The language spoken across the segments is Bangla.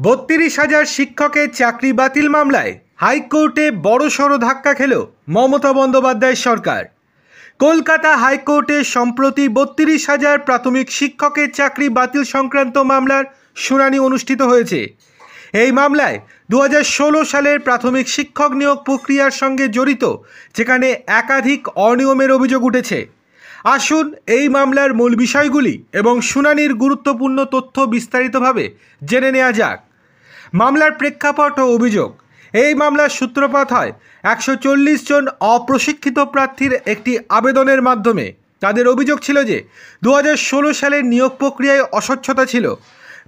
32,000 শিক্ষকের চাকরি বাতিল মামলায় হাইকোর্টে বড়সড় ধাক্কা খেল মমতা বন্দ্যোপাধ্যায়ের সরকার। কলকাতা হাইকোর্টে সম্প্রতি 32,000 প্রাথমিক শিক্ষকের চাকরি বাতিল সংক্রান্ত মামলার শুনানি অনুষ্ঠিত হয়েছে। এই মামলায় 2016 সালের প্রাথমিক শিক্ষক নিয়োগ প্রক্রিয়ার সঙ্গে জড়িত যেখানে একাধিক অনিয়মের অভিযোগ উঠেছে। আসুন এই মামলার মূল বিষয়গুলি এবং শুনানির গুরুত্বপূর্ণ তথ্য বিস্তারিতভাবে জেনে নেওয়া যাক। মামলার প্রেক্ষাপট ও অভিযোগ। এই মামলার সূত্রপাত হয় 140 জন অপ্রশিক্ষিত প্রার্থীর একটি আবেদনের মাধ্যমে। তাদের অভিযোগ ছিল যে 2016 সালের নিয়োগ প্রক্রিয়ায় অস্বচ্ছতা ছিল,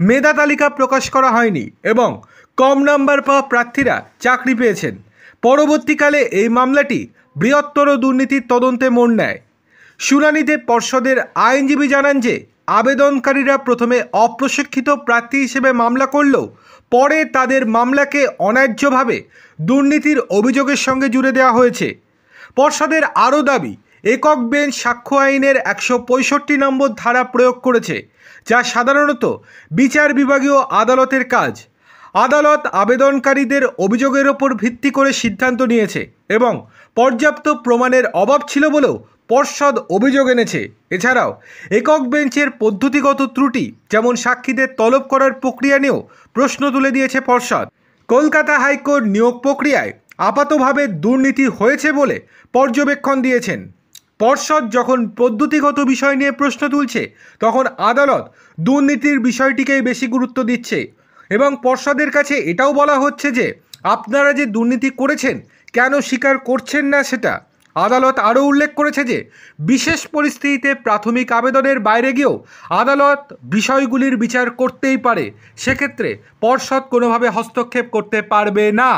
মেধা তালিকা প্রকাশ করা হয়নি এবং কম নাম্বার পাওয়া প্রার্থীরা চাকরি পেয়েছেন। পরবর্তীকালে এই মামলাটি বৃহত্তর দুর্নীতির তদন্তে মোড় নেয়। শুনানিতে পর্ষদের আইনজীবী জানান যে আবেদনকারীরা প্রথমে অপ্রশিক্ষিত প্রার্থী হিসেবে মামলা করলেও পরে তাদের মামলাকে অন্যায্যভাবে দুর্নীতির অভিযোগের সঙ্গে জুড়ে দেওয়া হয়েছে। পর্ষদের আরও দাবি, একক বেঞ্চ সাক্ষ্য আইনের 165 নম্বর ধারা প্রয়োগ করেছে, যা সাধারণত বিচার বিভাগীয় আদালতের কাজ। আদালত আবেদনকারীদের অভিযোগের ওপর ভিত্তি করে সিদ্ধান্ত নিয়েছে এবং পর্যাপ্ত প্রমাণের অভাব ছিল বলেও পর্ষদ অভিযোগ এনেছে। এছাড়াও একক বেঞ্চের পদ্ধতিগত ত্রুটি, যেমন সাক্ষীদের তলব করার প্রক্রিয়া নিয়েও প্রশ্ন তুলে দিয়েছে পর্ষদ। কলকাতা হাইকোর্ট নিয়োগ প্রক্রিয়ায় আপাতভাবে দুর্নীতি হয়েছে বলে পর্যবেক্ষণ দিয়েছেন। পর্ষদ যখন পদ্ধতিগত বিষয় নিয়ে প্রশ্ন তুলছে, তখন আদালত দুর্নীতির বিষয়টিকেই বেশি গুরুত্ব দিচ্ছে এবং পর্ষদের কাছে এটাও বলা হচ্ছে যে আপনারা যে দুর্নীতি করেছেন কেন স্বীকার করছেন না সেটা। আদালত আরও উল্লেখ করেছে যে বিশেষ পরিস্থিতিতে প্রাথমিক আবেদনের বাইরে গিয়েও আদালত বিষয়গুলির বিচার করতেই পারে, সেক্ষেত্রে পর্ষদ কোনোভাবে হস্তক্ষেপ করতে পারবে না।